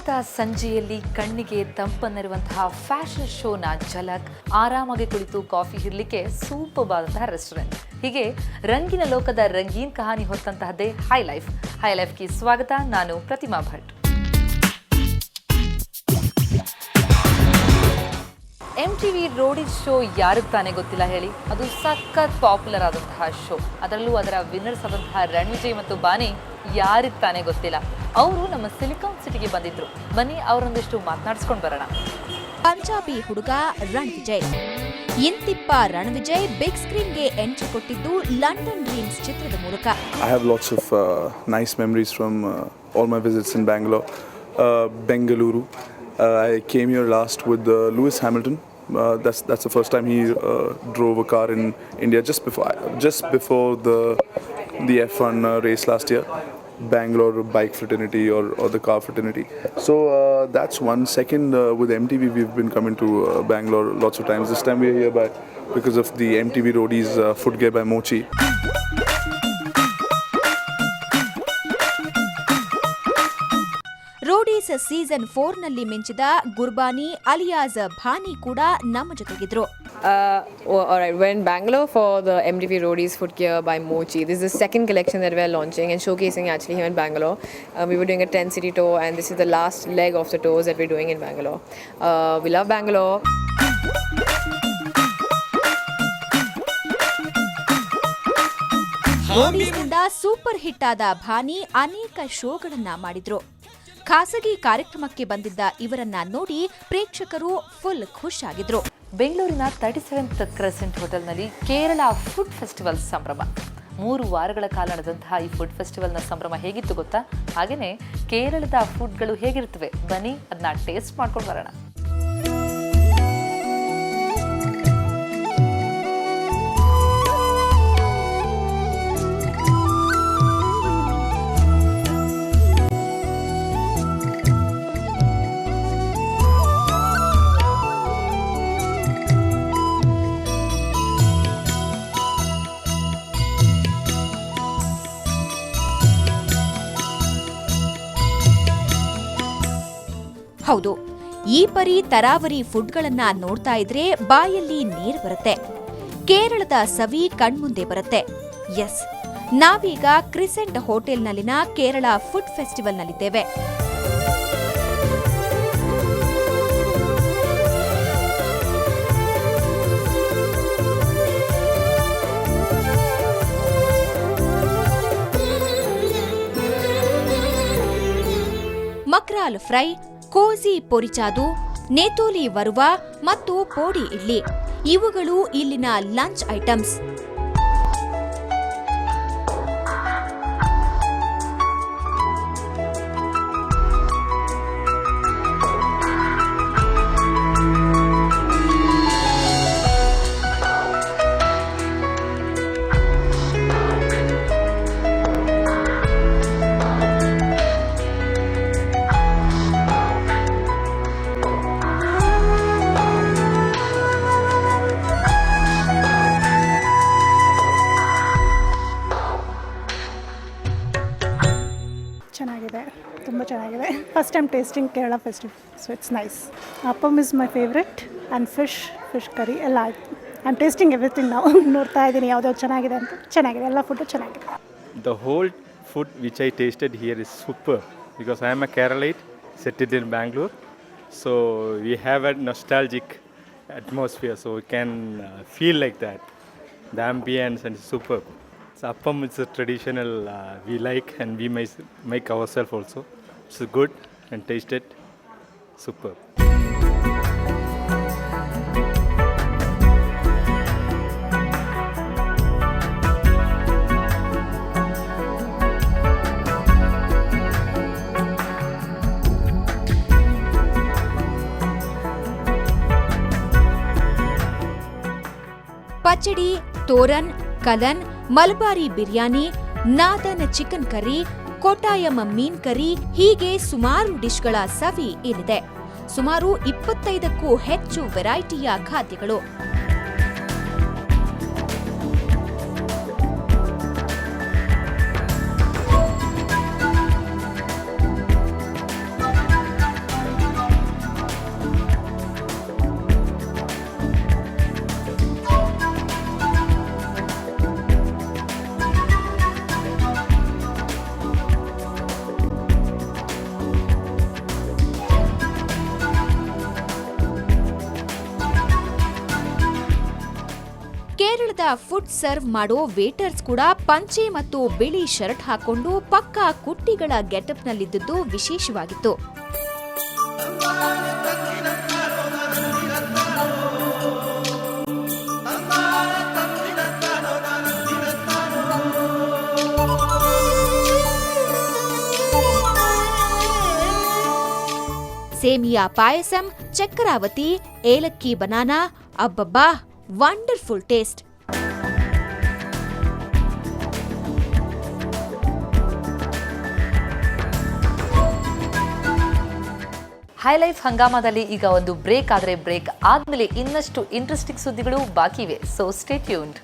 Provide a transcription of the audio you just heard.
ತಂಪಾದ ಸಂಜೆಯಲ್ಲಿ ಕಣ್ಣಿಗೆ ತಂಪನ್ನಿರುವಂತಹ ಫ್ಯಾಷನ್ ಶೋನ ಝಲಕ್, ಆರಾಮಾಗಿ ಕುಳಿತು ಕಾಫಿ ಇರಲಿಕ್ಕೆ ಸೂಪರ್ ಆದಂತಹ ರೆಸ್ಟೋರೆಂಟ್. ಹೀಗೆ ರಂಗಿನ ಲೋಕದ ರಂಗೀನ್ ಕಹಾನಿ ಹೊತ್ತಂತಹದ್ದೇ ಹೈ ಲೈಫ್ಗೆ ಸ್ವಾಗತ. ನಾನು ಪ್ರತಿಮಾ ಭಟ್. MTV ರೋಡೀಸ್ ಶೋ ಯಾರಿಗೆ ತಾನೇ ಗೊತ್ತಿಲ್ಲ ಹೇಳಿ? ಅದು ಸಖತ್ ಪಾಪ್ಯುಲರ್ ಆದಂತಹ ಶೋ. ಅದರಲ್ಲೂ ಅದರ ವಿನ್ನರ್ಸ್ ಆದಂತಹ ರಣವಿಜಯ್ ಮತ್ತು ಬಾನಿ ಯಾರಿಗೆ ತಾನೇ ಗೊತ್ತಿಲ್ಲ. ಅವರು ನಮ್ಮ ಸಿಲಿಕಾನ್ ಸಿಟಿಗೆ ಬಂದಿದ್ರು. ಬನ್ನಿ ಅವರೊಂದಿಷ್ಟು ಮಾತನಾಡಿಸ್ಕೊಂಡು ಬರೋಣ. ಪಂಜಾಬಿ ಹುಡುಗ ರಣವಿಜಯ್. ಇಂತಿಪ್ಪ ರಣವಿಜಯ್ ಬಿಗ್ ಸ್ಕ್ರೀನ್ಗೆ ಎಂಟ್ರಿ ಕೊಟ್ಟಿದ್ದು ಲಂಡನ್ ಡ್ರೀಮ್ಸ್ ಚಿತ್ರದ ಮೂಲಕ. I have lots of nice memories from all my visits in Bengaluru. I came here last with Lewis Hamilton. That's the first time he drove a car in India just before the F1 race last year. Bangalore bike fraternity or the car fraternity. So that's one. Second, with MTV we've been coming to Bangalore lots of times. This time we're here because of the MTV Roadies Food Gear by Mochi. Roadies season 4 ನಲ್ಲಿ ಮಿಂಚಿದ ಗುರ್ಬಾನಿ alias ಭಾನಿ ಕೂಡ ನಮ್ಮ ಜೊತೆಗಿದ್ರು. Alright, we're in Bangalore for the MTV Roadies Foot Gear by Mochi. This is the second collection that we're launching and showcasing actually here in Bangalore. We were doing a 10-city tour and this is the last leg of the tours that we're doing in Bangalore. We love Bangalore. ರೋಡೀಸ್ನಿಂದ super hit ಆದ ಭಾನಿ ಅನೇಕ ಶೋಗಳನ್ನ ಮಾಡಿದ್ರು. ಖಾಸಗಿ ಕಾರ್ಯಕ್ರಮಕ್ಕೆ ಬಂದಿದ್ದ ಇವರನ್ನ ನೋಡಿ ಪ್ರೇಕ್ಷಕರು ಫುಲ್ ಖುಷ್ ಆಗಿದ್ರು. ಬೆಂಗಳೂರಿನ 37th ಕ್ರೆಸೆಂಟ್ ಹೋಟೆಲ್ನಲ್ಲಿ ಕೇರಳ ಫುಡ್ ಫೆಸ್ಟಿವಲ್ ಸಂಭ್ರಮ. 3 ವಾರಗಳ ಕಾಲ ನಡೆದಂತಹ ಈ ಫುಡ್ ಫೆಸ್ಟಿವಲ್ನ ಸಂಭ್ರಮ ಹೇಗಿತ್ತು ಗೊತ್ತಾ? ಹಾಗೇನೆ ಕೇರಳದ ಫುಡ್ಗಳು ಹೇಗಿರ್ತವೆ ಬನ್ನಿ ಅದನ್ನ ಟೇಸ್ಟ್ ಮಾಡ್ಕೊಂಡು ಬರೋಣ. ಹೌದು, ಈ ಪರಿ ತರಾವರಿ ಫುಡ್ಗಳನ್ನ ನೋಡ್ತಾ ಇದ್ರೆ ಬಾಯಲ್ಲಿ ನೀರು ಬರುತ್ತೆ. ಕೇರಳದ ಸವಿ ಕಣ್ಮುಂದೆ ಬರುತ್ತೆ. ಎಸ್, ನಾವೀಗ ಕ್ರಿಸೆಂಟ್ ಹೋಟೆಲ್ನಲ್ಲಿನ ಕೇರಳ ಫುಡ್ ಫೆಸ್ಟಿವಲ್ನಲ್ಲಿದ್ದೇವೆ. ಮಕ್ರಾಲ್ ಫ್ರೈ, ಕೋಜಿ ಪೊರಿಚಾದು, ನೇತೋಲಿ ವರುವ ಮತ್ತು ಪೋಡಿ ಇಡ್ಲಿ ಇವುಗಳು ಇಲ್ಲಿನ ಲಂಚ್ ಐಟಮ್ಸ್. ಚೆನ್ನಾಗಿದೆ, ತುಂಬ ಚೆನ್ನಾಗಿದೆ. First time tasting Kerala festival, so it's nice. Appam is my favourite and fish curry ಎಲ್ಲ ಆಯಿತು. I am tasting everything. ನಾವು ನೋಡ್ತಾ ಇದ್ದೀನಿ ಯಾವ್ದಾವ್ದು ಚೆನ್ನಾಗಿದೆ ಅಂತ. ಚೆನ್ನಾಗಿದೆ, ಎಲ್ಲ ಫುಡ್ಡು ಚೆನ್ನಾಗಿದೆ. The whole food which I tasted here is super because I am a Keralite settled in Bangalore, so we have a nostalgic atmosphere, so we can feel like that. The ambience and superb. So appam is a traditional we like and we make ourselves also. It's good and tasted superb. Pachadi, thoran, kalan, Malabari biryani, nadan chicken curry, Kottayam meen curry ಹೀಗೆ ಸುಮಾರು ಡಿಶ್ಗಳ ಸವಿ ಇಲ್ಲಿದೆ. ಸುಮಾರು 25ಕ್ಕೂ ಹೆಚ್ಚು ವೆರೈಟಿಯ ಖಾದ್ಯಗಳು. ಕೇರಳದ food serve ಮಾಡೋ waiters ಕೂಡ ಪಂಚೆ ಮತ್ತು ಬಿಳಿ ಶರ್ಟ್ ಹಾಕೊಂಡು ಪಕ್ಕಾ ಕುಟ್ಟಿಗಳ ಗೆಟಪ್ನಲ್ಲಿದ್ದುದು ವಿಶೇಷವಾಗಿತ್ತು. ಸೇಮಿಯಾ ಪಾಯಸಂ, ಚಕ್ಕರಾವತಿ, ಏಲಕ್ಕಿ ಬನಾನಾ, ಅಬ್ಬಬ್ಬಾ ವಂಡರ್ಫುಲ್ ಟೇಸ್ಟ್. ಹೈ ಲೈಫ್ ಹಂಗಾಮದಲ್ಲಿ ಈಗ ಒಂದು ಬ್ರೇಕ್ ಆದ್ರೆ ಬ್ರೇಕ್ ಆದ್ಮೇಲೆ ಇನ್ನಷ್ಟು ಇಂಟ್ರೆಸ್ಟಿಂಗ್ ಸುದ್ದಿಗಳು ಬಾಕಿ ಇವೆ. So stay tuned.